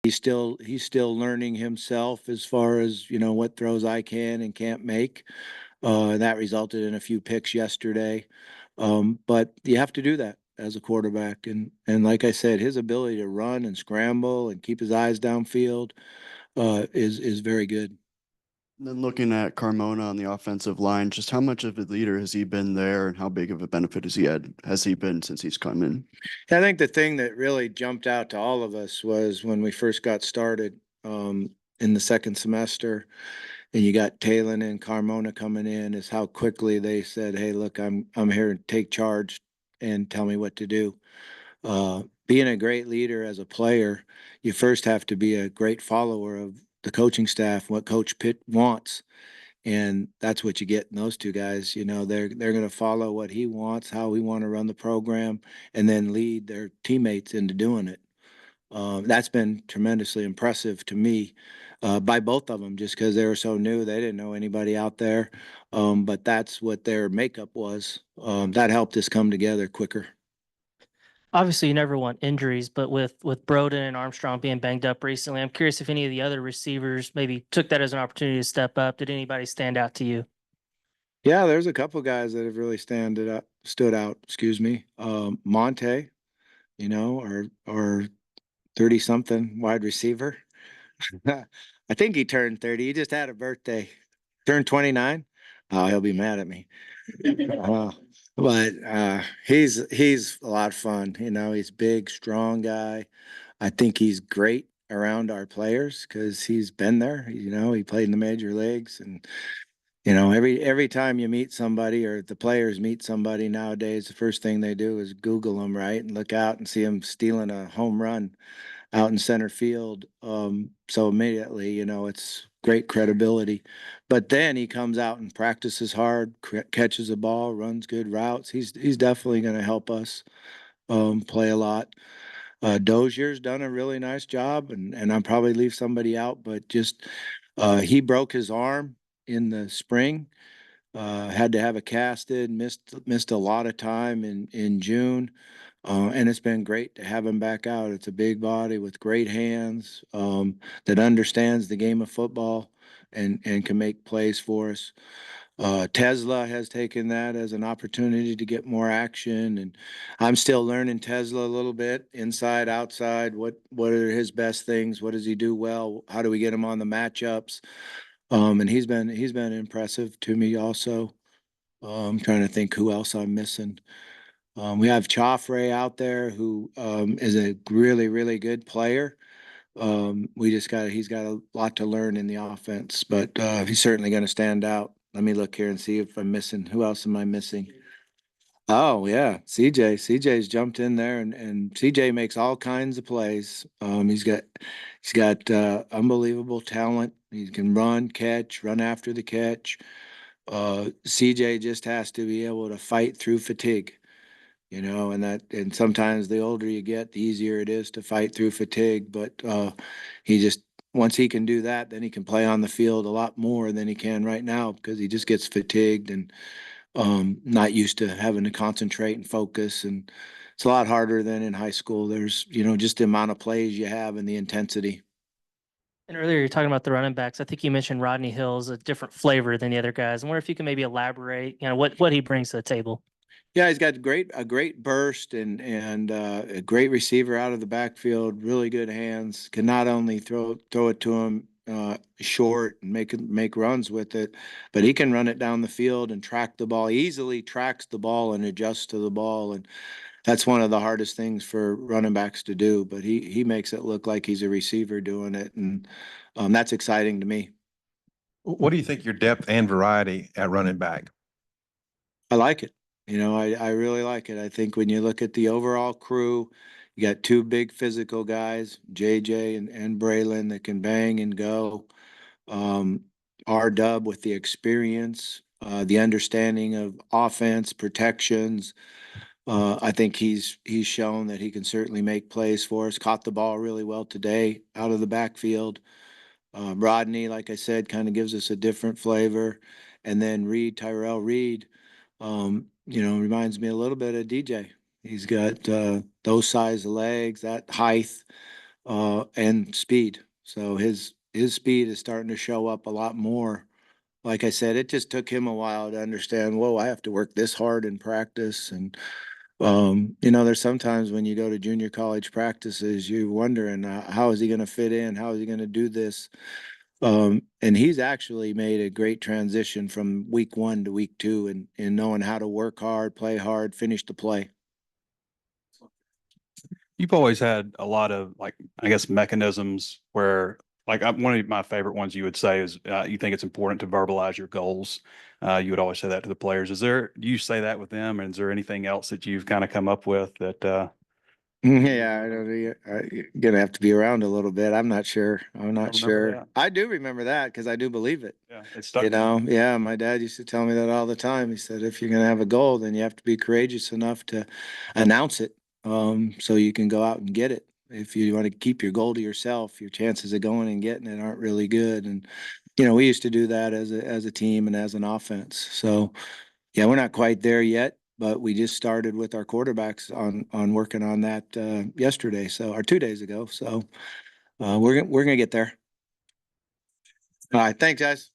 He's still learning himself as far as, what throws I can and can't make. That resulted in a few picks yesterday. But you have to do that as a quarterback. And like I said, his ability to run and scramble and keep his eyes downfield is very good. And then looking at Carmona on the offensive line, just how much of a leader has he been there, and how big of a benefit has he been since he's come in? I think the thing that really jumped out to all of us was when we first got started in the second semester, and you got Talon and Carmona coming in, is how quickly they said, "Hey, look, I'm here to take charge and tell me what to do." Being a great leader as a player, you first have to be a great follower of the coaching staff, what Coach Pitt wants, and that's what you get in those two guys. They're going to follow what he wants, how we want to run the program, and then lead their teammates into doing it. That's been tremendously impressive to me by both of them, just because they were so new. They didn't know anybody out there, but that's what their makeup was. That helped us come together quicker. Obviously, you never want injuries, but with Broden and Armstrong being banged up recently, I'm curious if any of the other receivers maybe took that as an opportunity to step up. Did anybody stand out to you? Yeah, there's a couple guys that have really stood out. Excuse me, Monte, or 30 something wide receiver. I think he turned 30. He just had a birthday. Turned 29. Oh, he'll be mad at me. Uh, but he's a lot of fun. He's big, strong guy. I think he's great around our players because he's been there. He played in the major leagues, and every time you meet somebody or the players meet somebody nowadays, the first thing they do is Google them, right, and look out and see them stealing a home run out in center field. So immediately, it's great credibility. But then he comes out and practices hard, catches a ball, runs good routes. He's definitely going to help us play a lot. Dozier's done a really nice job, and I'll probably leave somebody out, but just he broke his arm in the spring. Had to have it casted. Missed a lot of time in June. And it's been great to have him back out. It's a big body with great hands that understands the game of football and can make plays for us. Tesla has taken that as an opportunity to get more action, and I'm still learning Tesla a little bit, inside, outside. What are his best things? What does he do well? How do we get him on the matchups? And he's been impressive to me also. I'm trying to think who else I'm missing. We have Joffrey out there who is a really, really good player. He's got a lot to learn in the offense, but he's certainly going to stand out. Let me look here and see if I'm missing. Who else am I missing? Oh yeah, CJ. CJ's jumped in there, and CJ makes all kinds of plays. He's got unbelievable talent. He can run, catch, run after the catch. CJ just has to be able to fight through fatigue. And sometimes the older you get, the easier it is to fight through fatigue. But he just once he can do that, then he can play on the field a lot more than he can right now because he just gets fatigued and not used to having to concentrate and focus. And it's a lot harder than in high school. There's, just the amount of plays you have and the intensity. And earlier you're talking about the running backs. I think you mentioned Rodney Hill's a different flavor than the other guys. I wonder if you can maybe elaborate, what he brings to the table. Yeah, he's got a great burst and a great receiver out of the backfield. Really good hands. Can not only throw it to him short and make runs with it, but he can run it down the field and track the ball. He easily tracks the ball and adjusts to the ball, and that's one of the hardest things for running backs to do. But he makes it look like he's a receiver doing it, and that's exciting to me. What do you think your depth and variety at running back? I like it. I really like it. I think when you look at the overall crew, you got two big physical guys, JJ and Braylon, that can bang and go. Um, R Dub with the experience, the understanding of offense, protections. I think he's shown that he can certainly make plays for us. Caught the ball really well today out of the backfield. Rodney, like I said, kind of gives us a different flavor. And then Tyrell Reed, reminds me a little bit of DJ. He's got those size legs, that height. and speed. So his speed is starting to show up a lot more. Like I said, it just took him a while to understand, whoa, I have to work this hard in practice. And, there's sometimes when you go to junior college practices, you're wondering, how is he going to fit in? How is he going to do this? And he's actually made a great transition from week 1 to week 2 and knowing how to work hard, play hard, finish the play. You've always had a lot of like, I guess, mechanisms where like one of my favorite ones you would say is you think it's important to verbalize your goals. You would always say that to the players. Do you say that with them? And is there anything else that you've kind of come up with that Yeah, I don't, you're gonna have to be around a little bit. I'm not sure. I'm not remember sure. that? I do remember that because I do believe it. Yeah, it's stuck. with me. Yeah, my dad used to tell me that all the time. He said, if you're gonna have a goal, then you have to be courageous enough to announce it, so you can go out and get it. If you want to keep your goal to yourself, your chances of going and getting it aren't really good. And we used to do that as a team and as an offense. So yeah, we're not quite there yet, but we just started with our quarterbacks on working on that yesterday, or 2 days ago. So we're gonna get there. All right, thanks, guys.